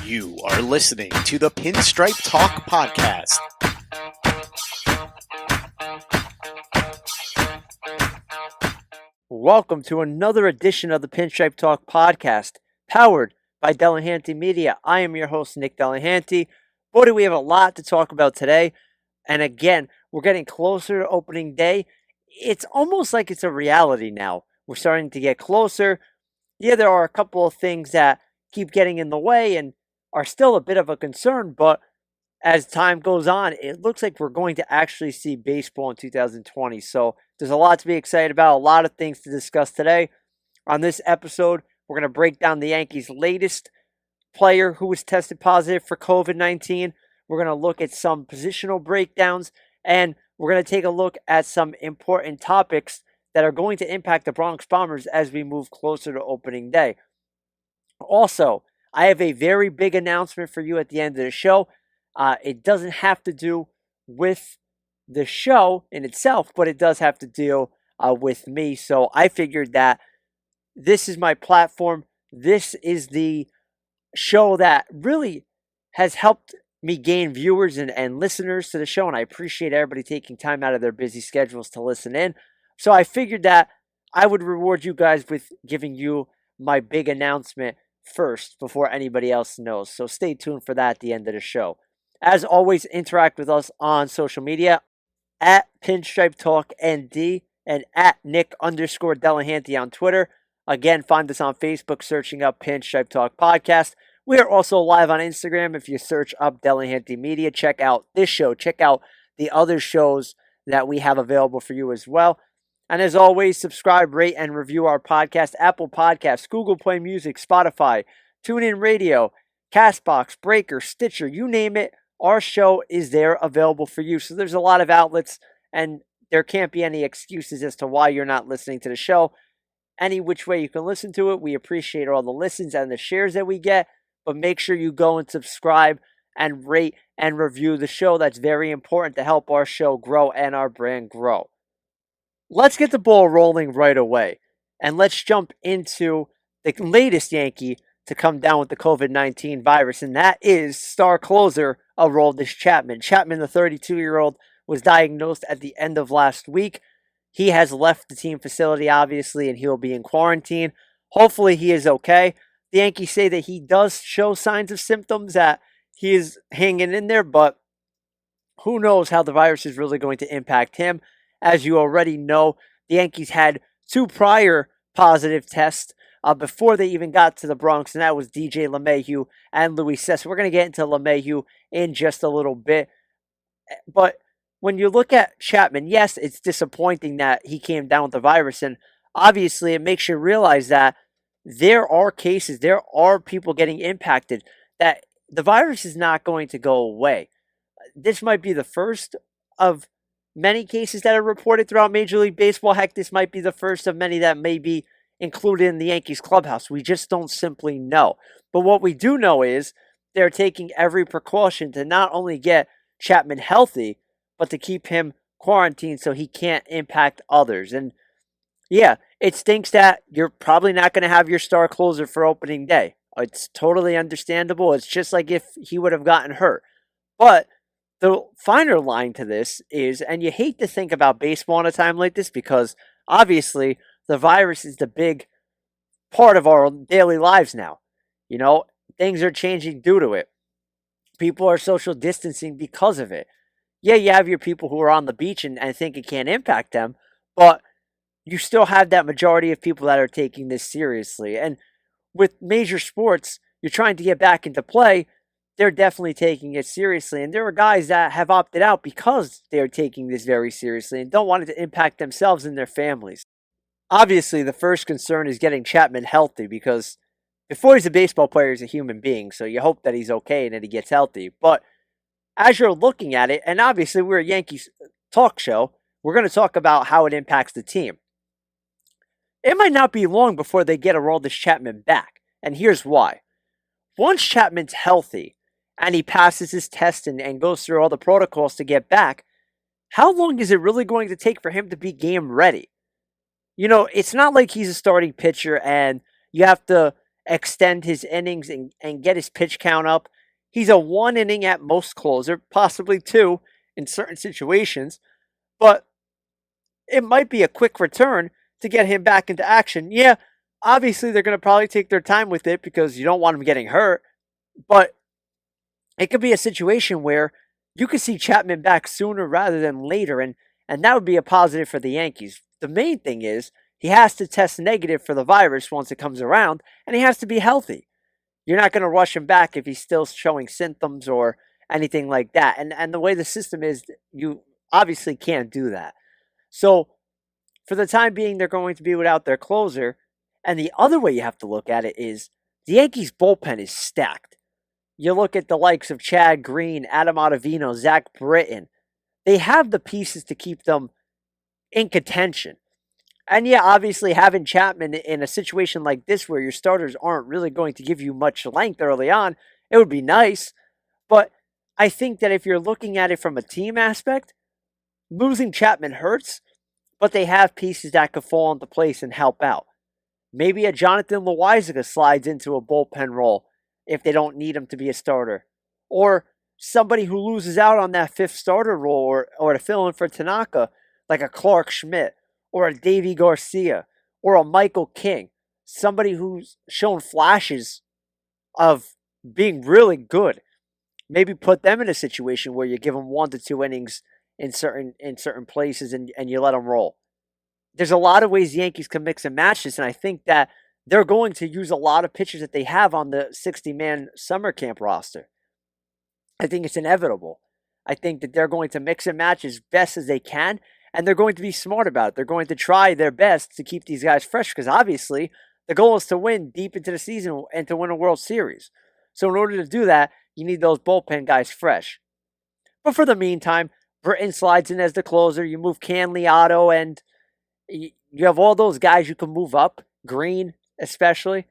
You are listening to the Pinstripe Talk Podcast. Welcome to another edition of the Pinstripe Talk Podcast, powered by Delahanty Media. I am your host, Nick Delahanty. Boy, do we have a lot to talk about today. And again, we're getting closer to opening day. It's almost like it's a reality now. We're starting to get closer. Yeah, there are a couple of things that keep getting in the way and are still a bit of a concern, but as time goes on, it looks like we're going to actually see baseball in 2020. So there's a lot to be excited about, a lot of things to discuss today. On this episode, we're going to break down the Yankees' latest player who was tested positive for COVID-19. We're going to look at some positional breakdowns, and we're going to take a look at some important topics that are going to impact the Bronx Bombers as we move closer to opening day. Also, I have a very big announcement for you at the end of the show. It doesn't have to do with the show in itself, but it does have to deal with me. So I figured that this is my platform. This is the show that really has helped me gain viewers and listeners to the show, and I appreciate everybody taking time out of their busy schedules to listen in. So I figured that I would reward you guys with giving you my big announcement first before anybody else knows. So stay tuned for that at the end of the show. As always, interact with us on social media at Pinstripe Talk ND and at Nick_Delahanty on Twitter. Again, find us on Facebook searching up Pinstripe Talk Podcast. We are also live on Instagram. If you search up Delahanty Media, check out this show. Check out the other shows that we have available for you as well. And as always, subscribe, rate, and review our podcast. Apple Podcasts, Google Play Music, Spotify, TuneIn Radio, CastBox, Breaker, Stitcher, you name it. Our show is there available for you. So there's a lot of outlets, and there can't be any excuses as to why you're not listening to the show. Any which way you can listen to it. We appreciate all the listens and the shares that we get. But make sure you go and subscribe and rate and review the show. That's very important to help our show grow and our brand grow. Let's get the ball rolling right away. And let's jump into the latest Yankee to come down with the COVID-19 virus. And that is star closer Aroldis Chapman. Chapman, the 32-year-old, was diagnosed at the end of last week. He has left the team facility, obviously, and he'll be in quarantine. Hopefully he is okay. The Yankees say that he does show signs of symptoms, that he is hanging in there, but who knows how the virus is really going to impact him. As you already know, the Yankees had 2 prior positive tests before they even got to the Bronx, and that was DJ LeMahieu and Luis Cessa. We're going to get into LeMahieu in just a little bit. But when you look at Chapman, yes, it's disappointing that he came down with the virus, and obviously it makes you realize that there are cases, there are people getting impacted, that the virus is not going to go away. This might be the first of many cases that are reported throughout Major League Baseball. Heck, this might be the first of many that may be included in the Yankees clubhouse. We just don't simply know. But what we do know is they're taking every precaution to not only get Chapman healthy, but to keep him quarantined so he can't impact others. And yeah, it stinks that you're probably not going to have your star closer for opening day. It's totally understandable. It's just like if he would have gotten hurt. But the finer line to this is, and you hate to think about baseball in a time like this because obviously the virus is the big part of our daily lives now. You know, things are changing due to it. People are social distancing because of it. Yeah, you have your people who are on the beach and think it can't impact them, but you still have that majority of people that are taking this seriously. And with major sports, you're trying to get back into play, they're definitely taking it seriously. And there are guys that have opted out because they're taking this very seriously and don't want it to impact themselves and their families. Obviously, the first concern is getting Chapman healthy because before he's a baseball player, he's a human being. So you hope that he's okay and that he gets healthy. But as you're looking at it, and obviously we're a Yankees talk show, we're going to talk about how it impacts the team. It might not be long before they get Aroldis Chapman back. And here's why. Once Chapman's healthy and he passes his test and goes through all the protocols to get back, how long is it really going to take for him to be game ready? You know, it's not like he's a starting pitcher and you have to extend his innings and get his pitch count up. He's a one inning at most closer, possibly two in certain situations, but it might be a quick return to get him back into action. Yeah, obviously they're going to probably take their time with it because you don't want him getting hurt, but it could be a situation where you could see Chapman back sooner rather than later, and that would be a positive for the Yankees. The main thing is he has to test negative for the virus once it comes around, and he has to be healthy. You're not going to rush him back if he's still showing symptoms or anything like that. And the way the system is, you obviously can't do that. So for the time being, they're going to be without their closer. And the other way you have to look at it is the Yankees' bullpen is stacked. You look at the likes of Chad Green, Adam Ottavino, Zach Britton. They have the pieces to keep them in contention. And yeah, obviously having Chapman in a situation like this where your starters aren't really going to give you much length early on, it would be nice. But I think that if you're looking at it from a team aspect, losing Chapman hurts, but they have pieces that could fall into place and help out. Maybe a Jonathan Loaisiga slides into a bullpen role if they don't need him to be a starter. Or somebody who loses out on that fifth starter role or to fill in for Tanaka, like a Clark Schmidt or a Davey Garcia or a Michael King. Somebody who's shown flashes of being really good. Maybe put them in a situation where you give them 1 to 2 innings in certain places and you let them roll. There's a lot of ways the Yankees can mix and match this, and I think that they're going to use a lot of pitchers that they have on the 60-man summer camp roster. I think it's inevitable. I think that they're going to mix and match as best as they can, and they're going to be smart about it. They're going to try their best to keep these guys fresh because obviously the goal is to win deep into the season and to win a World Series. So in order to do that, you need those bullpen guys fresh. But for the meantime, Britton slides in as the closer. You move Canley, Otto, and you have all those guys you can move up, Green especially,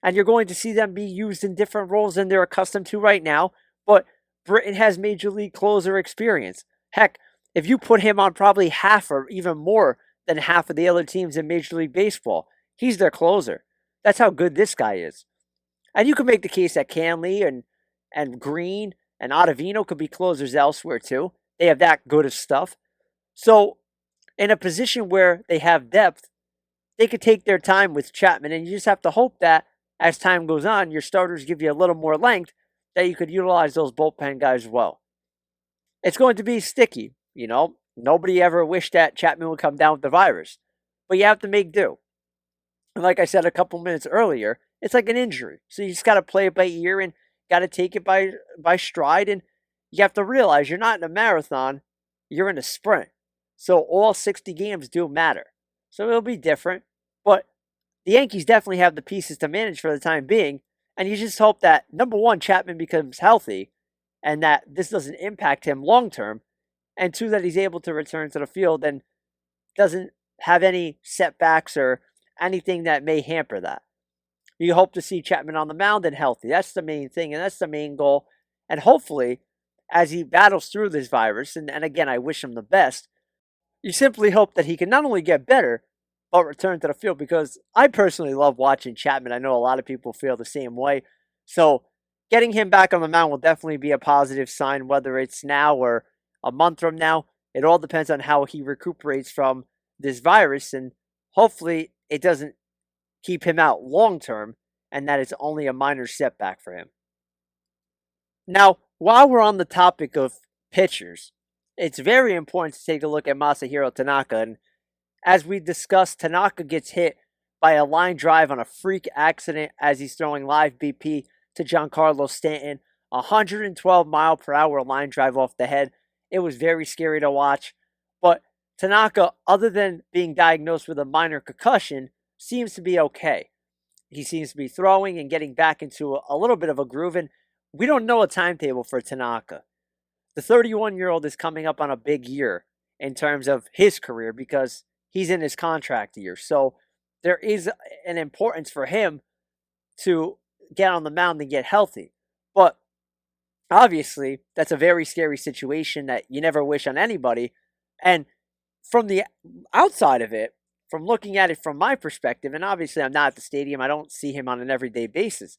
and you're going to see them be used in different roles than they're accustomed to right now, but Britton has major league closer experience. Heck, if you put him on probably half or even more than half of the other teams in Major League Baseball, he's their closer. That's how good this guy is. And you can make the case that Canley and Green and Ottavino could be closers elsewhere too. They have that good of stuff. So in a position where they have depth, they could take their time with Chapman, and you just have to hope that as time goes on, your starters give you a little more length, that you could utilize those bullpen guys well. It's going to be sticky, you know. Nobody ever wished that Chapman would come down with the virus, but you have to make do. And like I said a couple minutes earlier, it's like an injury. So you just got to play it by ear and got to take it by stride, and you have to realize you're not in a marathon, you're in a sprint. So all 60 games do matter. So it'll be different. But the Yankees definitely have the pieces to manage for the time being. And you just hope that, number one, Chapman becomes healthy and that this doesn't impact him long term. And two, that he's able to return to the field and doesn't have any setbacks or anything that may hamper that. You hope to see Chapman on the mound and healthy. That's the main thing, and that's the main goal. And hopefully, as he battles through this virus, and again, I wish him the best, you simply hope that he can not only get better, but return to the field, because I personally love watching Chapman. I know a lot of people feel the same way. So getting him back on the mound will definitely be a positive sign, whether it's now or a month from now. It all depends on how he recuperates from this virus, and hopefully it doesn't keep him out long term and that it's only a minor setback for him. Now, while we're on the topic of pitchers, it's very important to take a look at Masahiro Tanaka. And as we discussed, Tanaka gets hit by a line drive on a freak accident as he's throwing live BP to Giancarlo Stanton. 112 mile per hour line drive off the head. It was very scary to watch. But Tanaka, other than being diagnosed with a minor concussion, seems to be okay. He seems to be throwing and getting back into a little bit of a groove. And we don't know a timetable for Tanaka. The 31-year-old is coming up on a big year in terms of his career because he's in his contract year. So there is an importance for him to get on the mound and get healthy. But obviously, that's a very scary situation that you never wish on anybody. And from the outside of it, from looking at it from my perspective, and obviously I'm not at the stadium, I don't see him on an everyday basis.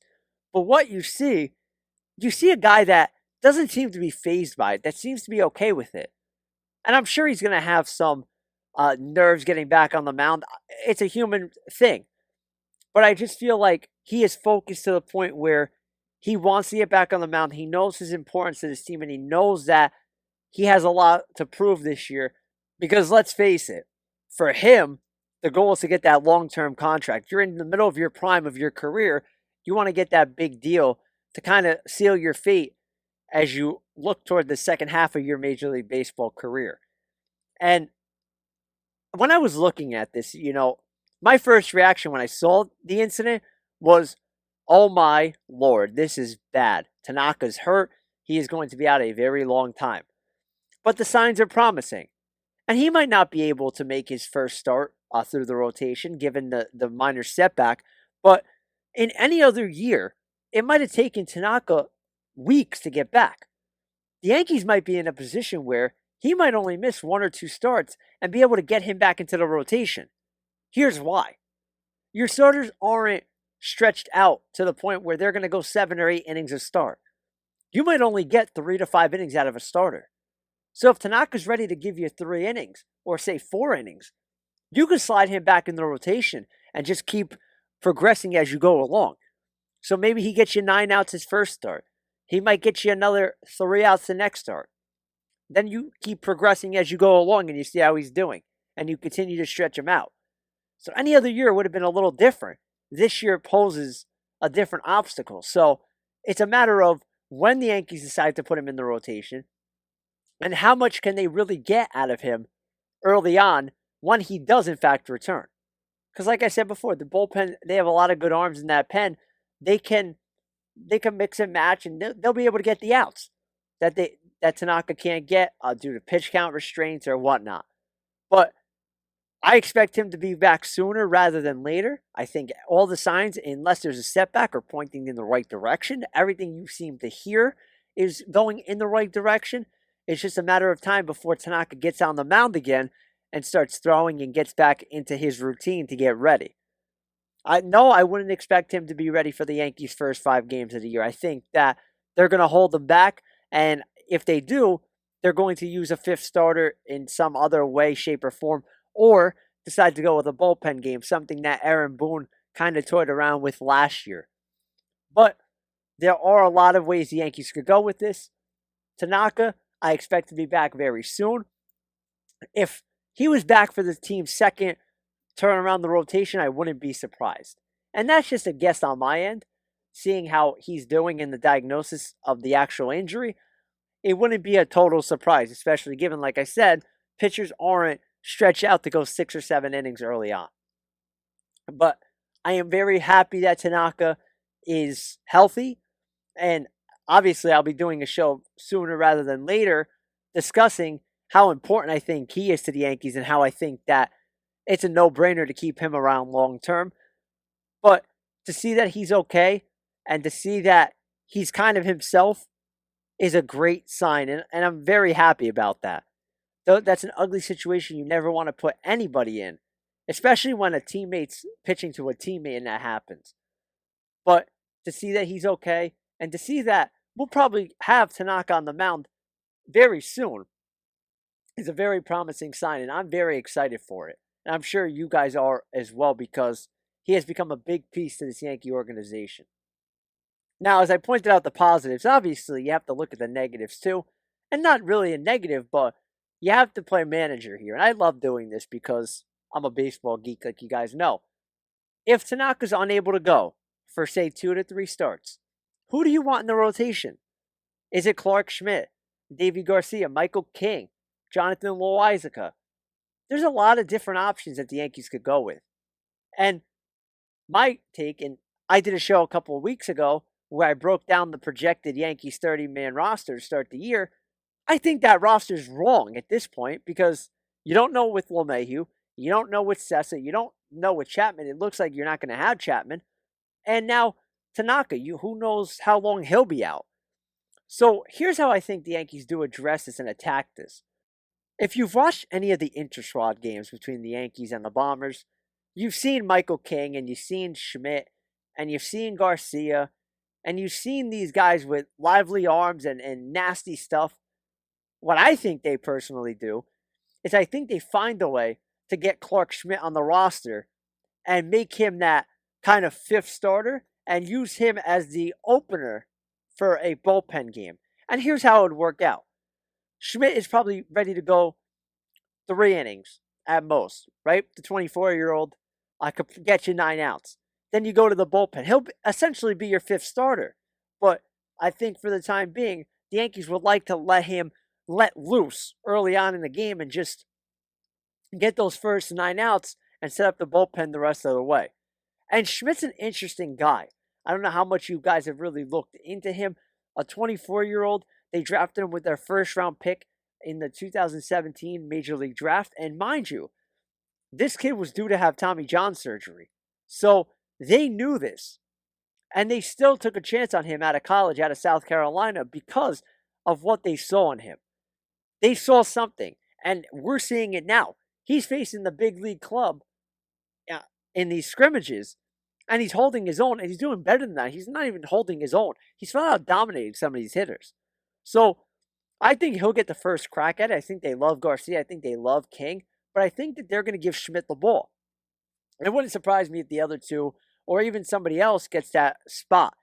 But what you see a guy that doesn't seem to be fazed by it, that seems to be okay with it. And I'm sure he's going to have some nerves getting back on the mound. It's a human thing. But I just feel like he is focused to the point where he wants to get back on the mound. He knows his importance to this team, and he knows that he has a lot to prove this year. Because let's face it, for him, the goal is to get that long-term contract. You're in the middle of your prime of your career. You want to get that big deal to kind of seal your fate as you look toward the second half of your Major League Baseball career. And when I was looking at this, my first reaction when I saw the incident was, oh my Lord, this is bad. Tanaka's hurt. He is going to be out a very long time. But the signs are promising. And he might not be able to make his first start through the rotation, given the minor setback. But in any other year, it might have taken Tanaka weeks to get back. The Yankees might be in a position where he might only miss 1 or 2 starts and be able to get him back into the rotation. Here's why. Your starters aren't stretched out to the point where they're going to go 7 or 8 innings a start. You might only get 3 to 5 innings out of a starter. So if Tanaka's ready to give you 3 innings, or say 4 innings, you can slide him back in the rotation and just keep progressing as you go along. So maybe he gets you 9 outs his first start. He might get you another 3 outs the next start. Then you keep progressing as you go along and you see how he's doing. And you continue to stretch him out. So any other year would have been a little different. This year poses a different obstacle. So it's a matter of when the Yankees decide to put him in the rotation and how much can they really get out of him early on when he does in fact return. Because like I said before, the bullpen, they have a lot of good arms in that pen. They can mix and match, and they'll be able to get the outs that Tanaka can't get due to pitch count restraints or whatnot. But I expect him to be back sooner rather than later. I think all the signs, unless there's a setback, are pointing in the right direction. Everything you seem to hear is going in the right direction. It's just a matter of time before Tanaka gets on the mound again and starts throwing and gets back into his routine to get ready. I wouldn't expect him to be ready for the Yankees' first 5 games of the year. I think that they're going to hold him back, and if they do, they're going to use a 5th starter in some other way, shape, or form, or decide to go with a bullpen game, something that Aaron Boone kind of toyed around with last year. But there are a lot of ways the Yankees could go with this. Tanaka, I expect to be back very soon. If he was back for the team's second turn around the rotation, I wouldn't be surprised. And that's just a guess on my end. Seeing how he's doing in the diagnosis of the actual injury, it wouldn't be a total surprise, especially given, like I said, pitchers aren't stretched out to go 6 or 7 innings early on. But I am very happy that Tanaka is healthy. And obviously, I'll be doing a show sooner rather than later discussing how important I think he is to the Yankees and how I think that it's a no-brainer to keep him around long term. But to see that he's okay and to see that he's kind of himself is a great sign. And I'm very happy about that. Though that's an ugly situation you never want to put anybody in, especially when a teammate's pitching to a teammate and that happens. But to see that he's okay and to see that we'll probably have Tanaka on the mound very soon is a very promising sign, and I'm very excited for it. And I'm sure you guys are as well, because he has become a big piece to this Yankee organization. Now, as I pointed out the positives, obviously you have to look at the negatives too. And not really a negative, but you have to play manager here. And I love doing this because I'm a baseball geek, like you guys know. If Tanaka's unable to go for, say, 2 to 3 starts, who do you want in the rotation? Is it Clark Schmidt, Davey Garcia, Michael King, Jonathan Loizaga? There's a lot of different options that the Yankees could go with. And my take, and I did a show a couple of weeks ago where I broke down the projected Yankees 30-man roster to start the year. I think that roster is wrong at this point because you don't know with LeMahieu, you don't know with Sessa, you don't know with Chapman. It looks like you're not going to have Chapman. And now Tanaka, who knows how long he'll be out. So here's how I think the Yankees do address this and attack this. If you've watched any of the inter-squad games between the Yankees and the Bombers, you've seen Michael King and you've seen Schmidt and you've seen Garcia and you've seen these guys with lively arms and nasty stuff. What I think they personally do is I think they find a way to get Clark Schmidt on the roster and make him that kind of fifth starter and use him as the opener for a bullpen game. And here's how it would work out. Schmidt is probably ready to go 3 innings at most, right? The 24-year-old, I could get you 9 outs. Then you go to the bullpen. He'll essentially be your fifth starter. But I think for the time being, the Yankees would like to let him let loose early on in the game and just get those first 9 outs and set up the bullpen the rest of the way. And Schmidt's an interesting guy. I don't know how much you guys have really looked into him. A 24-year-old, they drafted him with their first-round pick in the 2017 Major League Draft. And mind you, this kid was due to have Tommy John surgery. So they knew this. And they still took a chance on him out of college, out of South Carolina, because of what they saw in him. They saw something, and we're seeing it now. He's facing the big league club in these scrimmages, and he's holding his own, and he's doing better than that. He's not even holding his own. He's flat out dominating some of these hitters. So I think he'll get the first crack at it. I think they love Garcia. I think they love King. But I think that they're going to give Schmidt the ball. It wouldn't surprise me if the other two, or even somebody else, gets that spot.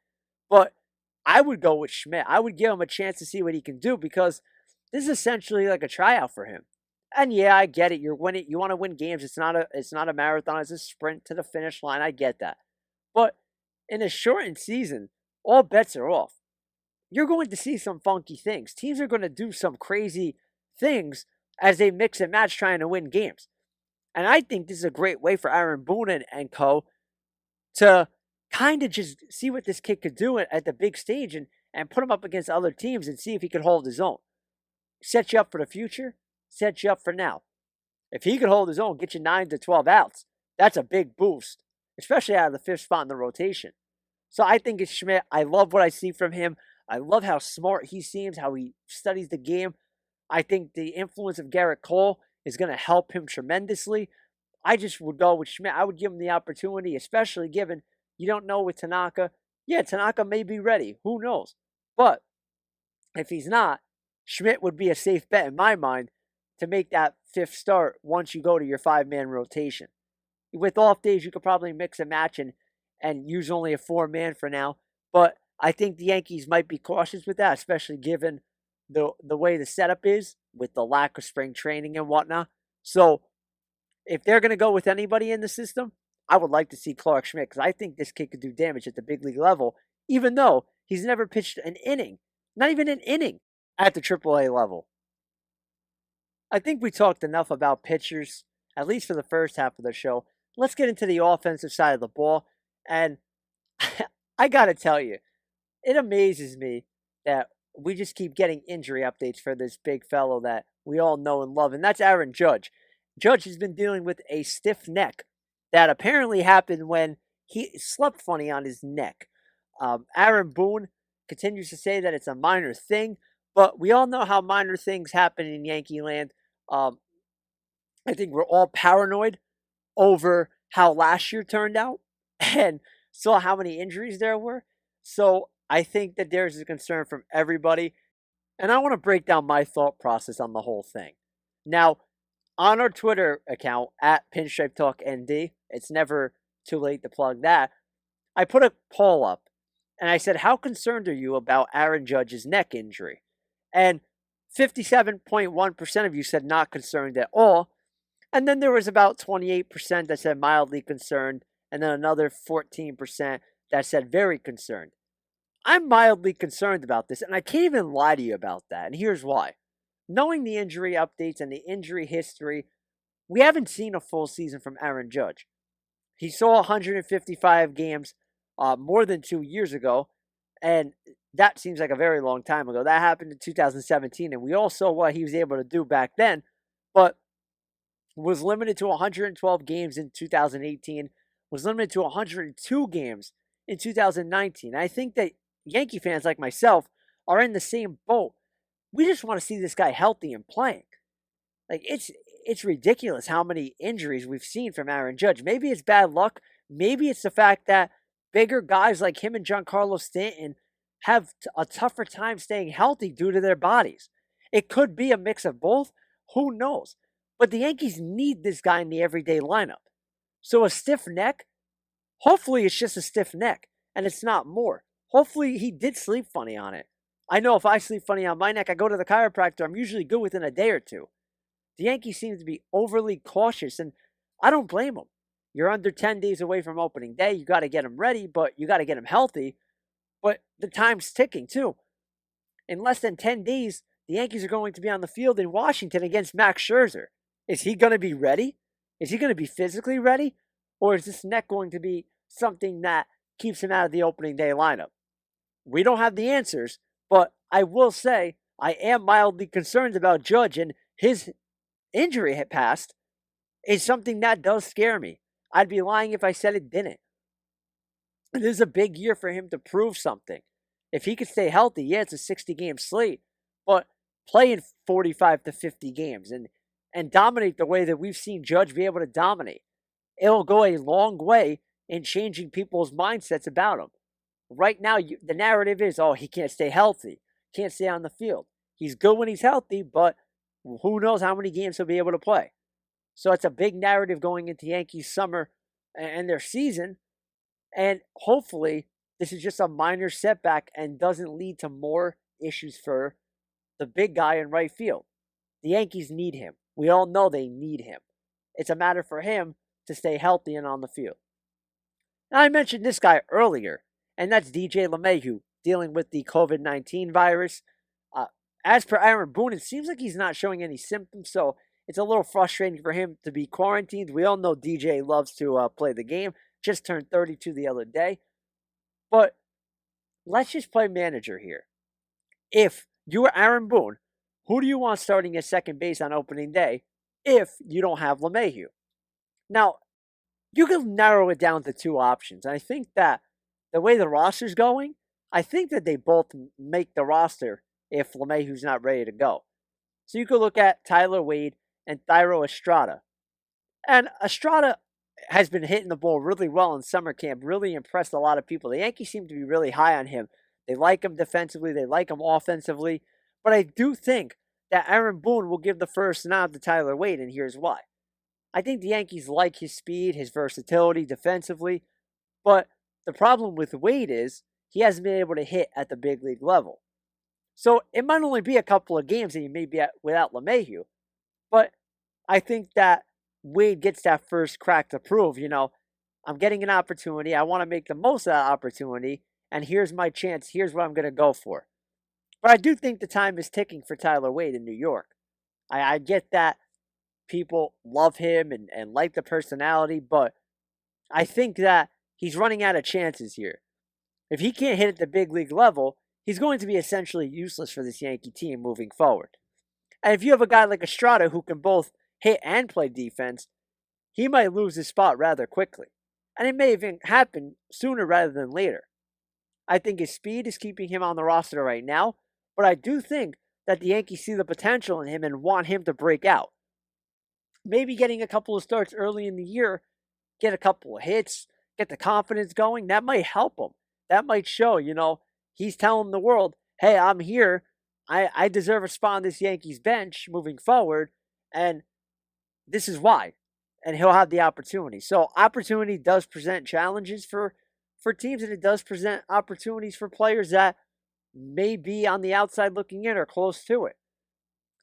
But I would go with Schmidt. I would give him a chance to see what he can do, because this is essentially like a tryout for him. And yeah, I get it. You're winning. You want to win games. It's not a marathon. It's a sprint to the finish line. I get that. But in a shortened season, all bets are off. You're going to see some funky things. Teams are going to do some crazy things as they mix and match trying to win games. And I think this is a great way for Aaron Boone and co. to kind of just see what this kid could do at the big stage and put him up against other teams and see if he could hold his own. Set you up for the future, set you up for now. If he could hold his own, get you 9 to 12 outs, that's a big boost, especially out of the fifth spot in the rotation. So I think it's Schmidt. I love what I see from him. I love how smart he seems, how he studies the game. I think the influence of Garrett Cole is going to help him tremendously. I just would go with Schmidt. I would give him the opportunity, especially given you don't know with Tanaka. Yeah, Tanaka may be ready. Who knows? But if he's not, Schmidt would be a safe bet in my mind to make that fifth start once you go to your 5-man rotation. With off days, you could probably mix and match and use only a 4-man for now. But I think the Yankees might be cautious with that, especially given the way the setup is with the lack of spring training and whatnot. So if they're going to go with anybody in the system, I would like to see Clark Schmidt, because I think this kid could do damage at the big league level, even though he's never pitched an inning, not even an inning, at the AAA level. I think we talked enough about pitchers, at least for the first half of the show. Let's get into the offensive side of the ball. And I got to tell you, it amazes me that we just keep getting injury updates for this big fellow that we all know and love, and that's Aaron Judge. Judge has been dealing with a stiff neck that apparently happened when he slept funny on his neck. Aaron Boone continues to say that it's a minor thing, but we all know how minor things happen in Yankee land. I think we're all paranoid over how last year turned out and saw how many injuries there were. So I think that there's a concern from everybody. And I want to break down my thought process on the whole thing. Now, on our Twitter account, at Pinstripe Talk ND, it's never too late to plug that, I put a poll up. And I said, how concerned are you about Aaron Judge's neck injury? And 57.1% of you said not concerned at all. And then there was about 28% that said mildly concerned. And then another 14% that said very concerned. I'm mildly concerned about this, and I can't even lie to you about that. And here's why. Knowing the injury updates and the injury history, we haven't seen a full season from Aaron Judge. He saw 155 games more than 2 years ago, and that seems like a very long time ago. That happened in 2017, and we all saw what he was able to do back then, but was limited to 112 games in 2018, was limited to 102 games in 2019. I think that Yankee fans like myself are in the same boat. We just want to see this guy healthy and playing. Like it's ridiculous how many injuries we've seen from Aaron Judge. Maybe it's bad luck. Maybe it's the fact that bigger guys like him and Giancarlo Stanton have a tougher time staying healthy due to their bodies. It could be a mix of both. Who knows? But the Yankees need this guy in the everyday lineup. So a stiff neck, hopefully it's just a stiff neck and it's not more. Hopefully he did sleep funny on it. I know if I sleep funny on my neck, I go to the chiropractor, I'm usually good within a day or two. The Yankees seem to be overly cautious, and I don't blame them. You're under 10 days away from opening day. You got to get them ready, but you got to get them healthy. But the time's ticking, too. In less than 10 days, the Yankees are going to be on the field in Washington against Max Scherzer. Is he going to be ready? Is he going to be physically ready? Or is this neck going to be something that keeps him out of the opening day lineup? We don't have the answers, but I will say I am mildly concerned about Judge, and his injury past is something that does scare me. I'd be lying if I said it didn't. It is a big year for him to prove something. If he could stay healthy, yeah, it's a 60-game slate, but playing 45 to 50 games and dominate the way that we've seen Judge be able to dominate, it'll go a long way in changing people's mindsets about him. Right now, the narrative is, oh, he can't stay healthy, can't stay on the field. He's good when he's healthy, but who knows how many games he'll be able to play. So it's a big narrative going into Yankees summer and their season. And hopefully this is just a minor setback and doesn't lead to more issues for the big guy in right field. The Yankees need him. We all know they need him. It's a matter for him to stay healthy and on the field. Now, I mentioned this guy earlier, and that's DJ LeMahieu dealing with the COVID-19 virus. As per Aaron Boone, it seems like he's not showing any symptoms, so it's a little frustrating for him to be quarantined. We all know DJ loves to play the game. Just turned 32 the other day. But let's just play manager here. If you were Aaron Boone, who do you want starting at second base on opening day if you don't have LeMahieu? Now, you can narrow it down to two options. I think that the way the roster's going, I think that they both make the roster if LeMahieu's not ready to go. So you could look at Tyler Wade and Thairo Estrada. And Estrada has been hitting the ball really well in summer camp, really impressed a lot of people. The Yankees seem to be really high on him. They like him defensively, they like him offensively. But I do think that Aaron Boone will give the first nod to Tyler Wade, and here's why. I think the Yankees like his speed, his versatility defensively, but the problem with Wade is he hasn't been able to hit at the big league level. So it might only be a couple of games that you may be at without LeMahieu, but I think that Wade gets that first crack to prove, I'm getting an opportunity. I want to make the most of that opportunity, and here's my chance. Here's what I'm going to go for. But I do think the time is ticking for Tyler Wade in New York. I get that people love him and like the personality, but I think that he's running out of chances here. If he can't hit at the big league level, he's going to be essentially useless for this Yankee team moving forward. And if you have a guy like Estrada who can both hit and play defense, he might lose his spot rather quickly. And it may even happen sooner rather than later. I think his speed is keeping him on the roster right now, but I do think that the Yankees see the potential in him and want him to break out. Maybe getting a couple of starts early in the year, get a couple of hits, get the confidence going, that might help him. That might show, he's telling the world, hey, I'm here. I deserve a spot on this Yankees bench moving forward, and this is why. And he'll have the opportunity. So opportunity does present challenges for teams, and it does present opportunities for players that may be on the outside looking in or close to it.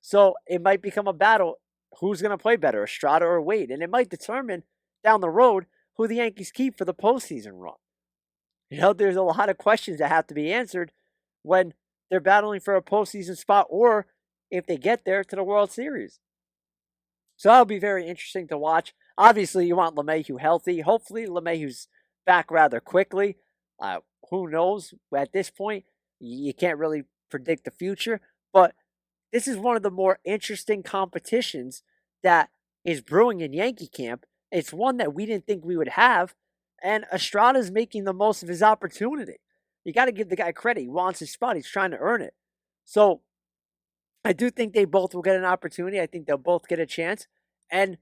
So it might become a battle. Who's going to play better, Estrada or Wade? And it might determine down the road who the Yankees keep for the postseason run. There's a lot of questions that have to be answered when they're battling for a postseason spot or if they get there to the World Series. So that'll be very interesting to watch. Obviously, you want LeMahieu healthy. Hopefully, LeMahieu's back rather quickly. Who knows? At this point, you can't really predict the future. But this is one of the more interesting competitions that is brewing in Yankee camp. It's one that we didn't think we would have. And Estrada's making the most of his opportunity. You got to give the guy credit. He wants his spot. He's trying to earn it. So I do think they both will get an opportunity. I think they'll both get a chance. And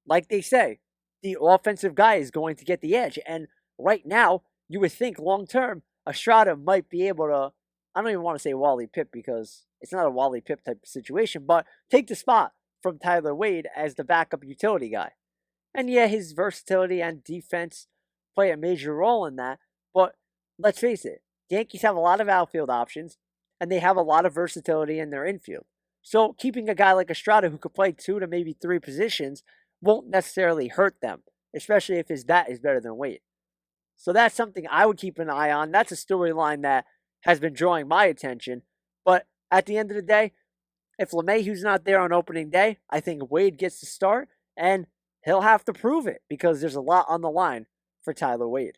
like they say, the offensive guy is going to get the edge. And right now, you would think long term, Estrada might be able to, I don't even want to say Wally Pipp because it's not a Wally Pipp type of situation, but take the spot from Tyler Wade as the backup utility guy. And yeah, his versatility and defense play a major role in that. But let's face it, the Yankees have a lot of outfield options, and they have a lot of versatility in their infield. So keeping a guy like Estrada who could play 2 to maybe 3 positions won't necessarily hurt them, especially if his bat is better than Wade. So that's something I would keep an eye on. That's a storyline that has been drawing my attention. But at the end of the day, if LeMahieu's not there on opening day, I think Wade gets to start, and he'll have to prove it because there's a lot on the line for Tyler Wade.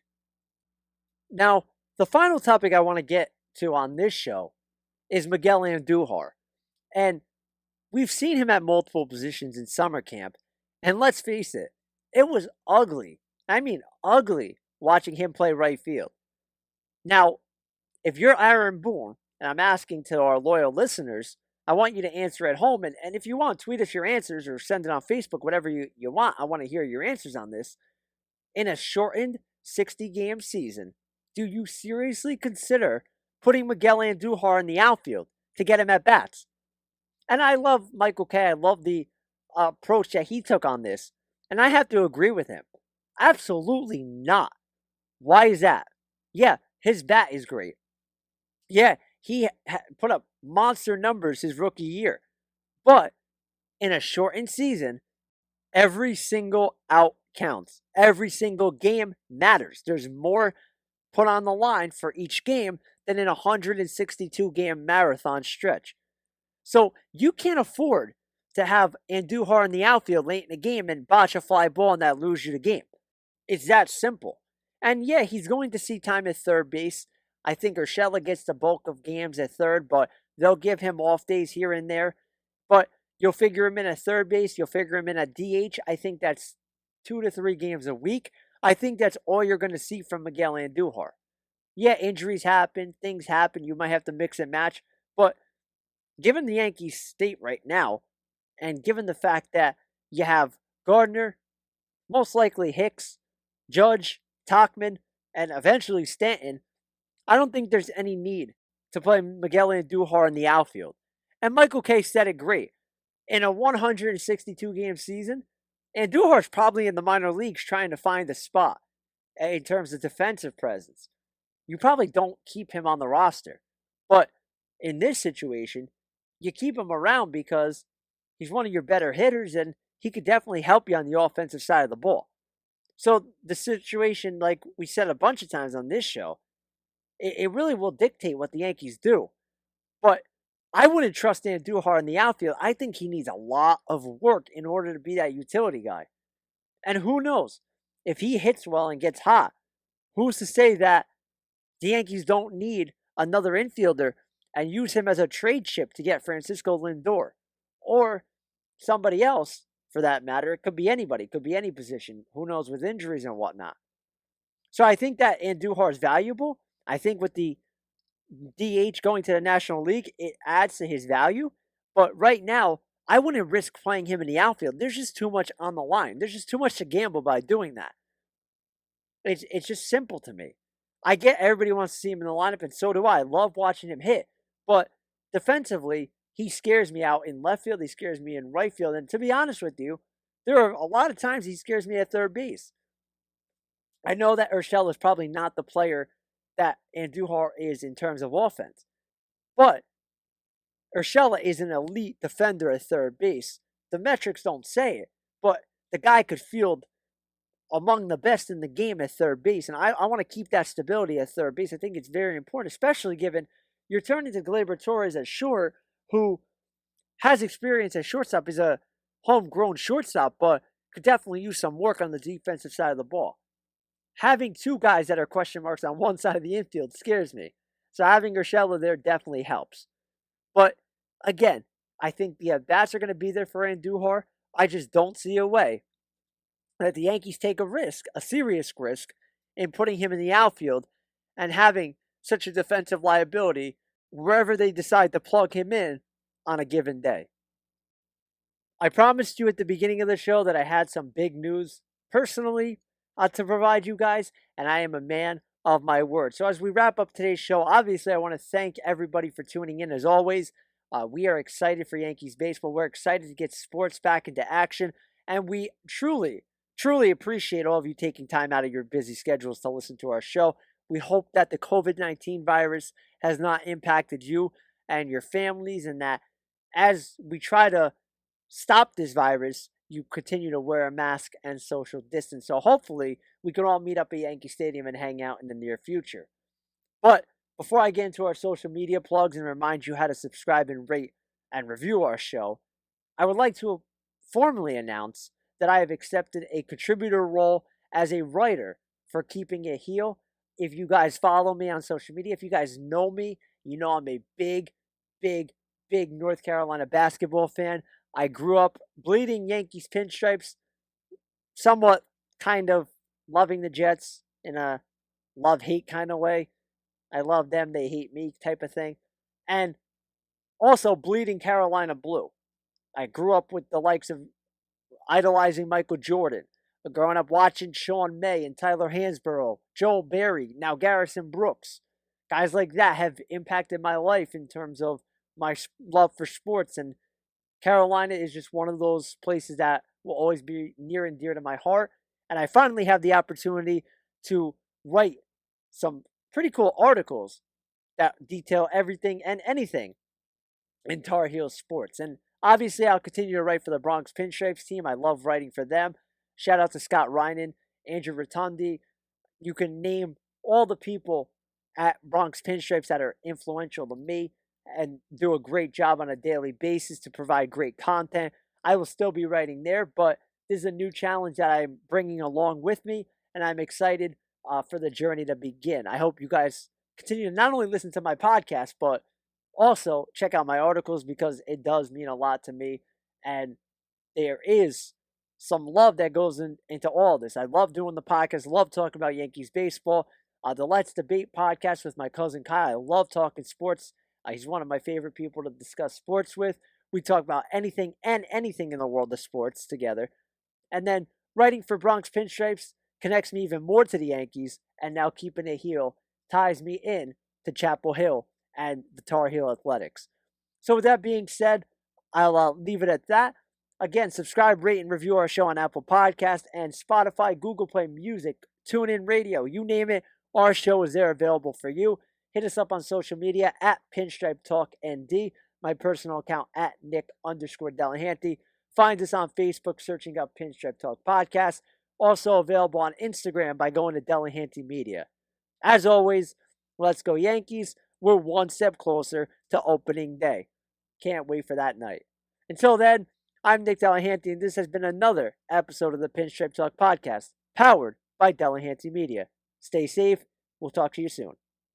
Now, the final topic I want to get to on this show is Miguel Andujar. And we've seen him at multiple positions in summer camp. And let's face it, it was ugly. I mean, ugly watching him play right field. Now, if you're Aaron Boone, and I'm asking to our loyal listeners, I want you to answer at home. And if you want, tweet us your answers or send it on Facebook, whatever you want. I want to hear your answers on this. In a shortened 60-game season, do you seriously consider putting Miguel Andujar in the outfield to get him at bats? And I love Michael Kay. I love the approach that he took on this. And I have to agree with him. Absolutely not. Why is that? Yeah, his bat is great. Yeah, he put up monster numbers his rookie year. But in a shortened season, every single out counts. Every single game matters. There's more put on the line for each game than in a 162-game marathon stretch. So you can't afford to have Andujar in the outfield late in the game and botch a fly ball and that lose you the game. It's that simple. And yeah, he's going to see time at third base. I think Urshela gets the bulk of games at third, but they'll give him off days here and there. But you'll figure him in at third base. You'll figure him in at DH. I think that's 2 to 3 games a week. I think that's all you're going to see from Miguel Andujar. Yeah, injuries happen. Things happen. You might have to mix and match. But given the Yankees' state right now, and given the fact that you have Gardner, most likely Hicks, Judge, Tauchman, and eventually Stanton, I don't think there's any need to play Miguel Andujar in the outfield. And Michael Kay said it great. In a 162-game season, Andujar's probably in the minor leagues trying to find a spot in terms of defensive presence. You probably don't keep him on the roster. But in this situation, you keep him around because he's one of your better hitters and he could definitely help you on the offensive side of the ball. So the situation, like we said a bunch of times on this show, it really will dictate what the Yankees do. But I wouldn't trust Andujar in the outfield. I think he needs a lot of work in order to be that utility guy. And who knows? If he hits well and gets hot, who's to say that the Yankees don't need another infielder and use him as a trade chip to get Francisco Lindor? Or somebody else, for that matter. It could be anybody. It could be any position. Who knows with injuries and whatnot. So I think that Andujar is valuable. I think with the DH going to the National League, it adds to his value. But right now, I wouldn't risk playing him in the outfield. There's just too much on the line. There's just too much to gamble by doing that. It's just simple to me. I get everybody wants to see him in the lineup, and so do I. I love watching him hit. But defensively, he scares me out in left field. He scares me in right field. And to be honest with you, there are a lot of times he scares me at third base. I know that Urshela is probably not the player that Andujar is in terms of offense. But Urshela is an elite defender at third base. The metrics don't say it, but the guy could field among the best in the game at third base. And I want to keep that stability at third base. I think it's very important, especially given you're turning to Gleyber Torres at short, who has experience at shortstop. He's a homegrown shortstop, but could definitely use some work on the defensive side of the ball. Having two guys that are question marks on one side of the infield scares me. So having Urshela there definitely helps. But again, I think the at-bats are going to be there for Andujar. I just don't see a way that the Yankees take a risk, a serious risk, in putting him in the outfield and having such a defensive liability wherever they decide to plug him in on a given day. I promised you at the beginning of the show that I had some big news personally to provide you guys, and I am a man of my word. So as we wrap up today's show, obviously I want to thank everybody for tuning in. As always, we are excited for Yankees baseball. We're excited to get sports back into action, and we truly, truly appreciate all of you taking time out of your busy schedules to listen to our show. We hope that the COVID-19 virus has not impacted you and your families, and that as we try to stop this virus, you continue to wear a mask and social distance. So hopefully we can all meet up at Yankee Stadium and hang out in the near future. But before I get into our social media plugs and remind you how to subscribe and rate and review our show, I would like to formally announce that I have accepted a contributor role as a writer for Keeping It Heel. If you guys follow me on social media, if you guys know me, you know I'm a big, big, big North Carolina basketball fan. I grew up bleeding Yankees pinstripes, somewhat kind of loving the Jets in a love-hate kind of way. I love them, they hate me type of thing. And also bleeding Carolina blue. I grew up with the likes of idolizing Michael Jordan, growing up watching Sean May and Tyler Hansborough, Joel Berry, now Garrison Brooks. Guys like that have impacted my life in terms of my love for sports, and Carolina is just one of those places that will always be near and dear to my heart. And I finally have the opportunity to write some pretty cool articles that detail everything and anything in Tar Heels sports. And obviously, I'll continue to write for the Bronx Pinstripes team. I love writing for them. Shout out to Scott Reinen, Andrew Rotundi. You can name all the people at Bronx Pinstripes that are influential to me and do a great job on a daily basis to provide great content. I will still be writing there, but this is a new challenge that I'm bringing along with me, and I'm excited for the journey to begin. I hope you guys continue to not only listen to my podcast, but also check out my articles, because it does mean a lot to me, and there is some love that goes into all this. I love doing the podcast, love talking about Yankees baseball. The Let's Debate podcast with my cousin Kyle. I love talking sports. He's one of my favorite people to discuss sports with. We talk about anything and anything in the world of sports together. And then writing for Bronx Pinstripes connects me even more to the Yankees, and now Keeping It Heel ties me in to Chapel Hill and the Tar Heel Athletics. So with that being said, I'll leave it at that. Again, subscribe, rate, and review our show on Apple Podcast and Spotify, Google Play Music, TuneIn Radio, you name it. Our show is there available for you. Hit us up on social media at Pinstripe Talk ND, my personal account at Nick_Delahanty. Find us on Facebook searching up Pinstripe Talk Podcast. Also available on Instagram by going to Delahanty Media. As always, let's go Yankees. We're one step closer to opening day. Can't wait for that night. Until then, I'm Nick Delahanty, and this has been another episode of the Pinstripe Talk Podcast, powered by Delahanty Media. Stay safe. We'll talk to you soon.